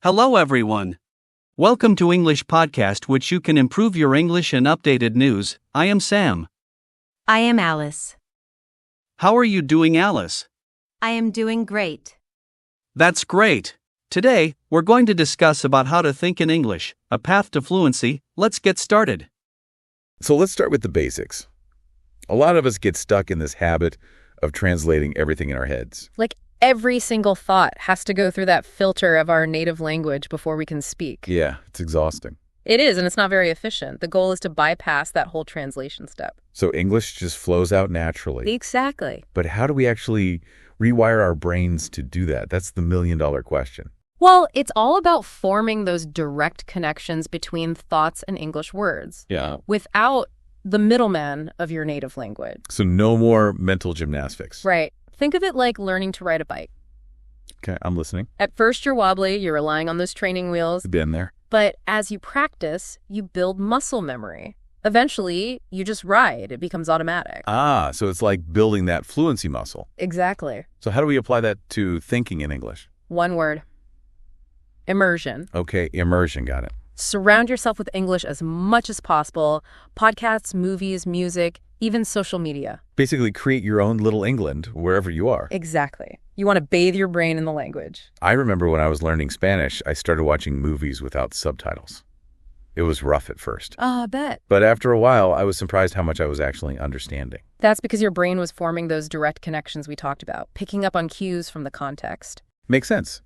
Hello everyone. Welcome to English Podcast, which you can improve your English and updated news. I am Sam. I am Alice. How are you doing, Alice? I am doing great. That's great. Today, we're going to discuss about how to think in English, a path to fluency. Let's get started. So let's start with the basics. A lot of us get stuck in this habit of translating everything in our heads. Like every single thought has to go through that filter of our native language before we can speak. Yeah, it's exhausting. It is, and it's not very efficient. The goal is to bypass that whole translation step. So English just flows out naturally. Exactly. But how do we actually rewire our brains to do that? That's the million-dollar question. Well, it's all about forming those direct connections between thoughts and English words Yeah. without the middleman of your native language. So no more mental gymnastics. Right. Think of it like learning to ride a bike. Okay, I'm listening. At first, you're wobbly, you're relying on those training wheels, Been there. but as you practice, you build muscle memory. Eventually, you just ride. It becomes automatic. So it's like building that fluency muscle. Exactly. So how do we apply that to thinking in English? One word. Immersion. Okay, immersion, got it. Surround yourself with English as much as possible. Podcasts, movies, music, even social media. Basically create your own little England wherever you are. Exactly. You want to bathe your brain in the language. I remember when I was learning Spanish, I started watching movies without subtitles. It was rough at first. I bet. But after a while, I was surprised how much I was actually understanding. That's because your brain was forming those direct connections we talked about, picking up on cues from the context. Makes sense.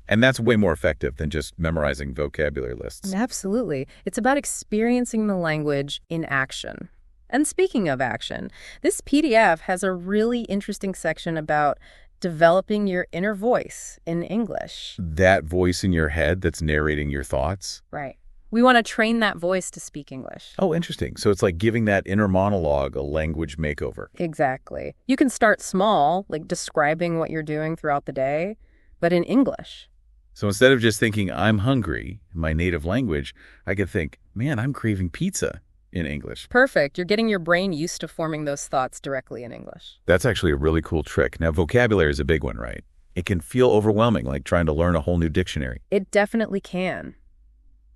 And that's way more effective than just memorizing vocabulary lists. Absolutely. It's about experiencing the language in action. And speaking of action, this PDF has a really interesting section about developing your inner voice in English. That voice in your head that's narrating your thoughts. Right. We want to train that voice to speak English. Oh, interesting. So it's like giving that inner monologue a language makeover. Exactly. You can start small, like describing what you're doing throughout the day, but in English. So instead of just thinking, I'm hungry, in my native language, I could think, man, I'm craving pizza in English. Perfect. You're getting your brain used to forming those thoughts directly in English. That's actually a really cool trick. Now, vocabulary is a big one, right? It can feel overwhelming, like trying to learn a whole new dictionary. It definitely can.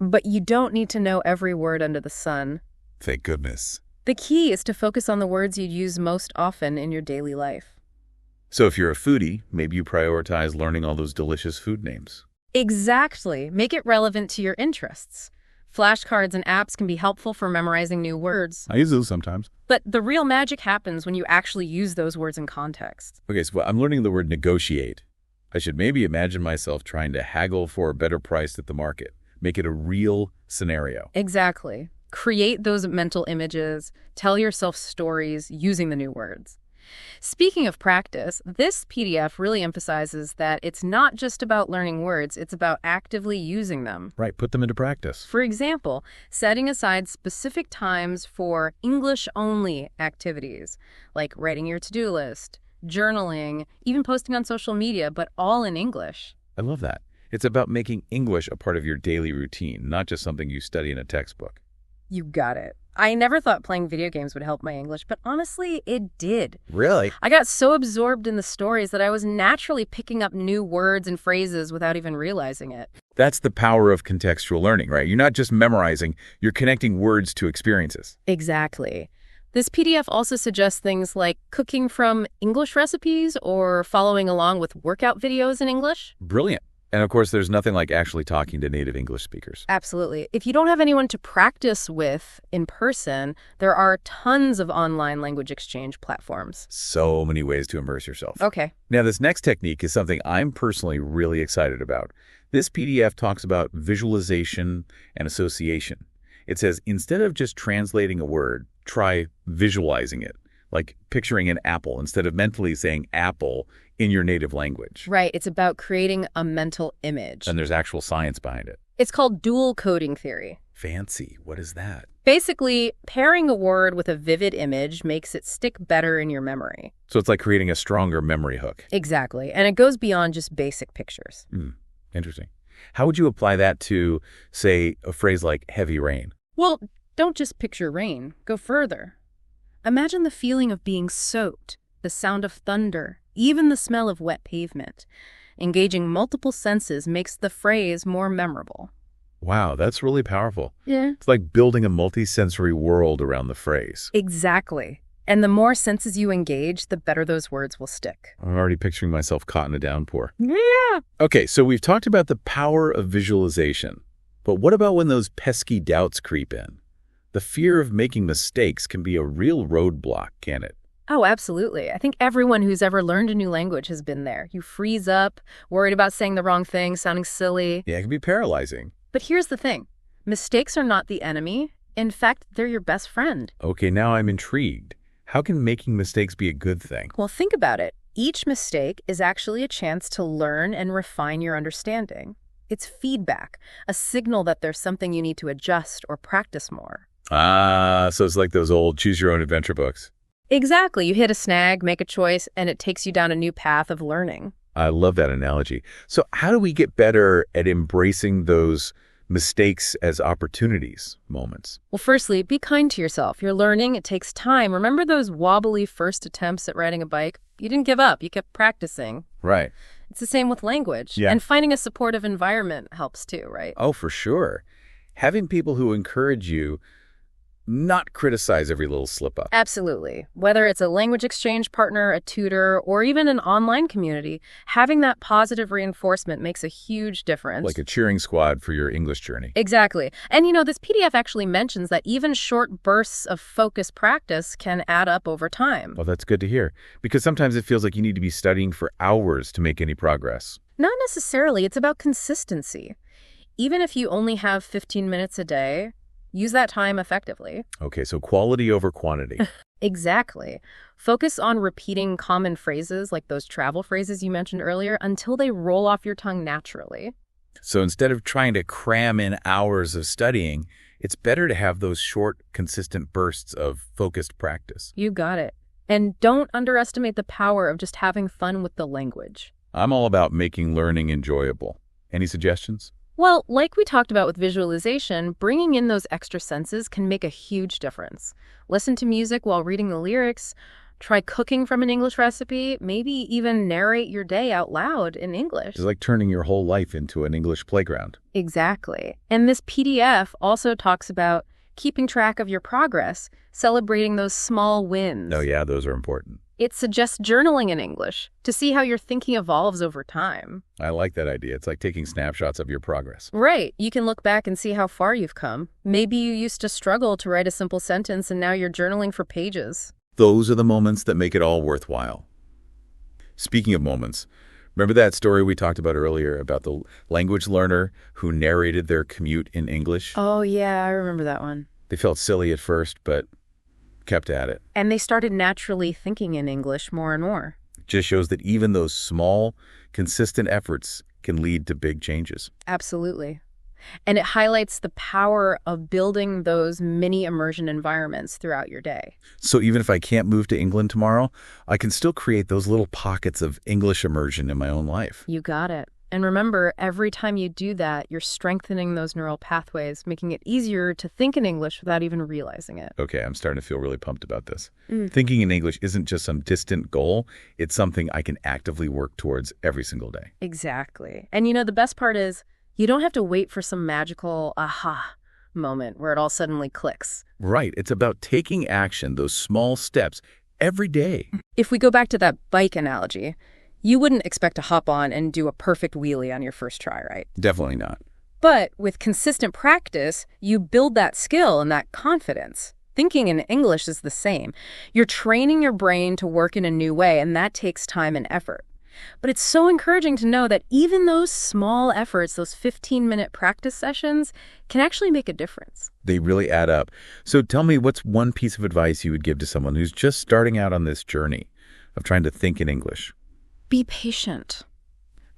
But you don't need to know every word under the sun. Thank goodness. The key is to focus on the words you'd use most often in your daily life. So if you're a foodie, maybe you prioritize learning all those delicious food names. Exactly. Make it relevant to your interests. Flashcards and apps can be helpful for memorizing new words. I use those sometimes. But the real magic happens when you actually use those words in context. Okay, so I'm learning the word negotiate. I should maybe imagine myself trying to haggle for a better price at the market. Make it a real scenario. Exactly. Create those mental images. Tell yourself stories using the new words. Speaking of practice, this PDF really emphasizes that it's not just about learning words, it's about actively using them. Right, put them into practice. For example, setting aside specific times for English-only activities, like writing your to-do list, journaling, even posting on social media, but all in English. I love that. It's about making English a part of your daily routine, not just something you study in a textbook. You got it. I never thought playing video games would help my English, but honestly, it did. Really? I got so absorbed in the stories that I was naturally picking up new words and phrases without even realizing it. That's the power of contextual learning, right? You're not just memorizing, you're connecting words to experiences. Exactly. This PDF also suggests things like cooking from English recipes or following along with workout videos in English. Brilliant. And of course, there's nothing like actually talking to native English speakers. Absolutely. If you don't have anyone to practice with in person, there are tons of online language exchange platforms. So many ways to immerse yourself. Okay. Now, this next technique is something I'm personally really excited about. This PDF talks about visualization and association. It says, instead of just translating a word, try visualizing it, like picturing an apple instead of mentally saying apple in your native language. Right. It's about creating a mental image. And there's actual science behind it. It's called dual coding theory. Fancy. What is that? Basically, pairing a word with a vivid image makes it stick better in your memory. So it's like creating a stronger memory hook. Exactly. And it goes beyond just basic pictures. Interesting. How would you apply that to, say, a phrase like heavy rain? Well, don't just picture rain. Go further. Imagine the feeling of being soaked, the sound of thunder, even the smell of wet pavement. Engaging multiple senses makes the phrase more memorable. Wow, that's really powerful. Yeah. It's like building a multisensory world around the phrase. Exactly. And the more senses you engage, the better those words will stick. I'm already picturing myself caught in a downpour. Yeah. Okay, so we've talked about the power of visualization. But what about when those pesky doubts creep in? The fear of making mistakes can be a real roadblock, can't it? Oh, absolutely. I think everyone who's ever learned a new language has been there. You freeze up, worried about saying the wrong thing, sounding silly. Yeah, it can be paralyzing. But here's the thing. Mistakes are not the enemy. In fact, they're your best friend. Okay, now I'm intrigued. How can making mistakes be a good thing? Well, think about it. Each mistake is actually a chance to learn and refine your understanding. It's feedback, a signal that there's something you need to adjust or practice more. Ah, so it's like those old choose-your-own-adventure books. Exactly. You hit a snag, make a choice, and it takes you down a new path of learning. I love that analogy. So how do we get better at embracing those mistakes as opportunities, moments? Well, firstly, be kind to yourself. You're learning. It takes time. Remember those wobbly first attempts at riding a bike? You didn't give up. You kept practicing. Right. It's the same with language. Yeah. And finding a supportive environment helps too, right? Oh, for sure. Having people who encourage you, not criticize every little slip-up. Absolutely. Whether it's a language exchange partner, a tutor, or even an online community, having that positive reinforcement makes a huge difference. Like a cheering squad for your English journey. Exactly. And this PDF actually mentions that even short bursts of focused practice can add up over time. Well, that's good to hear. Because sometimes it feels like you need to be studying for hours to make any progress. Not necessarily. It's about consistency. Even if you only have 15 minutes a day, use that time effectively. Okay, so quality over quantity. Exactly. Focus on repeating common phrases like those travel phrases you mentioned earlier until they roll off your tongue naturally. So instead of trying to cram in hours of studying, it's better to have those short, consistent bursts of focused practice. You got it. And don't underestimate the power of just having fun with the language. I'm all about making learning enjoyable. Any suggestions? Well, like we talked about with visualization, bringing in those extra senses can make a huge difference. Listen to music while reading the lyrics, try cooking from an English recipe, maybe even narrate your day out loud in English. It's like turning your whole life into an English playground. Exactly. And this PDF also talks about keeping track of your progress, celebrating those small wins. Oh yeah, those are important. It suggests journaling in English to see how your thinking evolves over time. I like that idea. It's like taking snapshots of your progress. Right. You can look back and see how far you've come. Maybe you used to struggle to write a simple sentence and now you're journaling for pages. Those are the moments that make it all worthwhile. Speaking of moments, remember that story we talked about earlier about the language learner who narrated their commute in English? Oh, yeah, I remember that one. They felt silly at first, but kept at it. And they started naturally thinking in English more and more. It just shows that even those small, consistent efforts can lead to big changes. Absolutely. And it highlights the power of building those mini immersion environments throughout your day. So even if I can't move to England tomorrow, I can still create those little pockets of English immersion in my own life. You got it. And remember, every time you do that, you're strengthening those neural pathways, making it easier to think in English without even realizing it. Okay, I'm starting to feel really pumped about this. Thinking in English isn't just some distant goal. It's something I can actively work towards every single day. Exactly. And the best part is you don't have to wait for some magical aha moment where it all suddenly clicks. Right. It's about taking action, those small steps, every day. If we go back to that bike analogy, you wouldn't expect to hop on and do a perfect wheelie on your first try, right? Definitely not. But with consistent practice, you build that skill and that confidence. Thinking in English is the same. You're training your brain to work in a new way, and that takes time and effort. But it's so encouraging to know that even those small efforts, those 15-minute practice sessions, can actually make a difference. They really add up. So tell me, what's one piece of advice you would give to someone who's just starting out on this journey of trying to think in English? Be patient.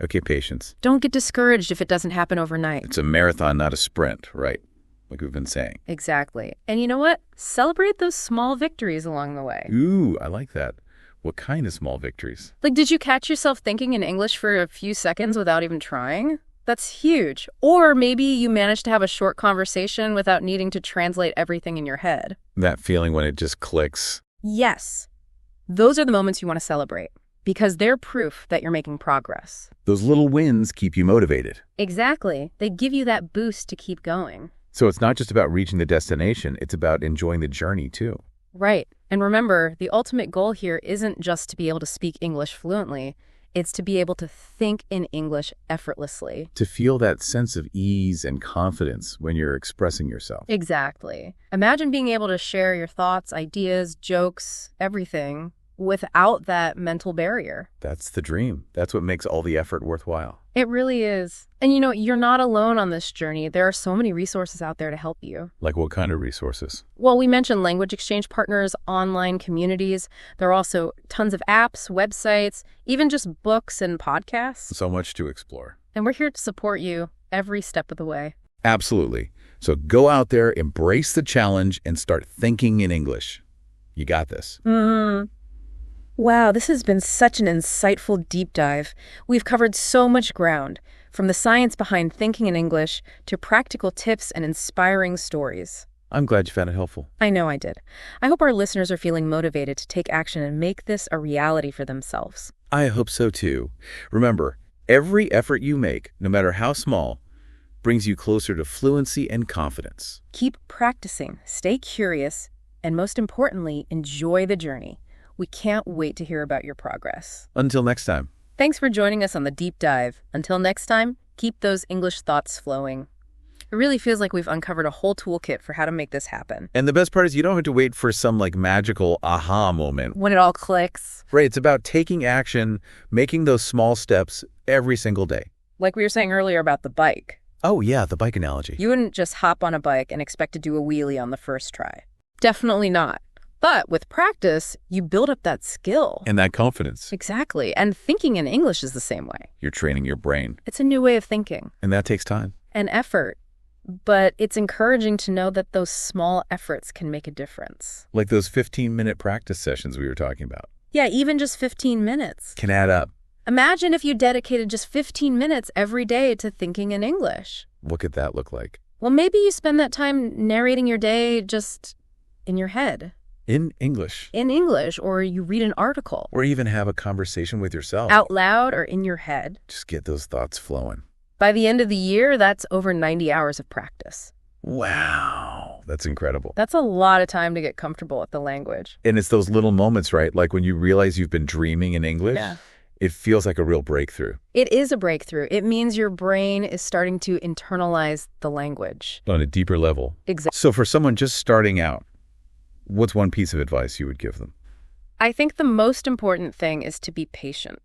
Okay, patience. Don't get discouraged if it doesn't happen overnight. It's a marathon, not a sprint, right? Like we've been saying. Exactly. And you know what? Celebrate those small victories along the way. Ooh, I like that. What kind of small victories? Like, did you catch yourself thinking in English for a few seconds without even trying? That's huge. Or maybe you managed to have a short conversation without needing to translate everything in your head. That feeling when it just clicks. Yes. Those are the moments you want to celebrate. because they're proof that you're making progress. Those little wins keep you motivated. Exactly. They give you that boost to keep going. So it's not just about reaching the destination, it's about enjoying the journey too. Right. And remember, the ultimate goal here isn't just to be able to speak English fluently. It's to be able to think in English effortlessly. To feel that sense of ease and confidence when you're expressing yourself. Exactly. Imagine being able to share your thoughts, ideas, jokes, everything without that mental barrier. That's the dream. That's what makes all the effort worthwhile. It really is. And you're not alone on this journey. There are so many resources out there to help you. Like what kind of resources? Well, we mentioned language exchange partners, online communities. There are also tons of apps, websites, even just books and podcasts. So much to explore. And we're here to support you every step of the way. Absolutely. So go out there, embrace the challenge, and start thinking in English. You got this. Wow, this has been such an insightful deep dive. We've covered so much ground, from the science behind thinking in English to practical tips and inspiring stories. I'm glad you found it helpful. I know I did. I hope our listeners are feeling motivated to take action and make this a reality for themselves. I hope so too. Remember, every effort you make, no matter how small, brings you closer to fluency and confidence. Keep practicing, stay curious, and most importantly, enjoy the journey. We can't wait to hear about your progress. Until next time. Thanks for joining us on the deep dive. Until next time, keep those English thoughts flowing. It really feels like we've uncovered a whole toolkit for how to make this happen. And the best part is you don't have to wait for some magical aha moment. When it all clicks. Right, it's about taking action, making those small steps every single day. Like we were saying earlier about the bike. Oh yeah, the bike analogy. You wouldn't just hop on a bike and expect to do a wheelie on the first try. Definitely not. But with practice, you build up that skill. And that confidence. Exactly. And thinking in English is the same way. You're training your brain. It's a new way of thinking. And that takes time. And effort. But it's encouraging to know that those small efforts can make a difference. Like those 15-minute practice sessions we were talking about. Yeah, even just 15 minutes. Can add up. Imagine if you dedicated just 15 minutes every day to thinking in English. What could that look like? Well, maybe you spend that time narrating your day just in your head. In English. In English, or you read an article. Or even have a conversation with yourself. Out loud or in your head. Just get those thoughts flowing. By the end of the year, that's over 90 hours of practice. Wow. That's incredible. That's a lot of time to get comfortable with the language. And it's those little moments, right? Like when you realize you've been dreaming in English. Yeah. It feels like a real breakthrough. It is a breakthrough. It means your brain is starting to internalize the language. On a deeper level. Exactly. So for someone just starting out, what's one piece of advice you would give them? I think the most important thing is to be patient.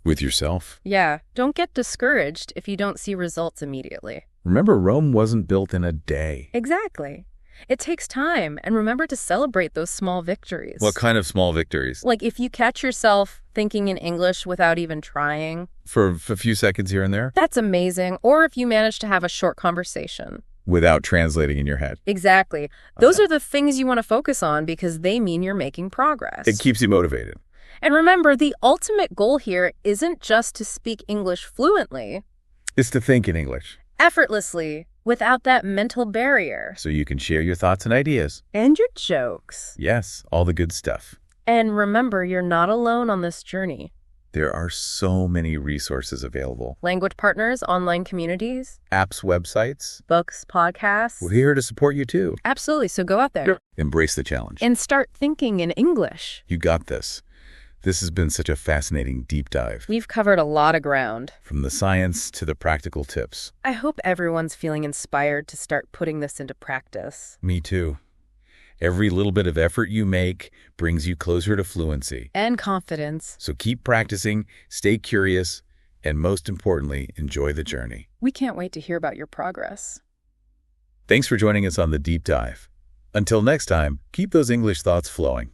With yourself? Yeah, don't get discouraged if you don't see results immediately. Remember, Rome wasn't built in a day. Exactly. It takes time, and remember to celebrate those small victories. What kind of small victories? Like if you catch yourself thinking in English without even trying. For a few seconds here and there? That's amazing. Or if you manage to have a short conversation. Without translating in your head. Exactly. Those are the things you want to focus on because they mean you're making progress. It keeps you motivated. And remember, the ultimate goal here isn't just to speak English fluently. It's to think in English. Effortlessly, without that mental barrier. So you can share your thoughts and ideas. And your jokes. Yes, all the good stuff. And remember, you're not alone on this journey. There are so many resources available. Language partners, online communities. Apps, websites. Books, podcasts. We're here to support you too. Absolutely, so go out there. Embrace the challenge. And start thinking in English. You got this. This has been such a fascinating deep dive. We've covered a lot of ground. From the science to the practical tips. I hope everyone's feeling inspired to start putting this into practice. Me too. Every little bit of effort you make brings you closer to fluency. And confidence. So keep practicing, stay curious, and most importantly, enjoy the journey. We can't wait to hear about your progress. Thanks for joining us on the deep dive. Until next time, keep those English thoughts flowing.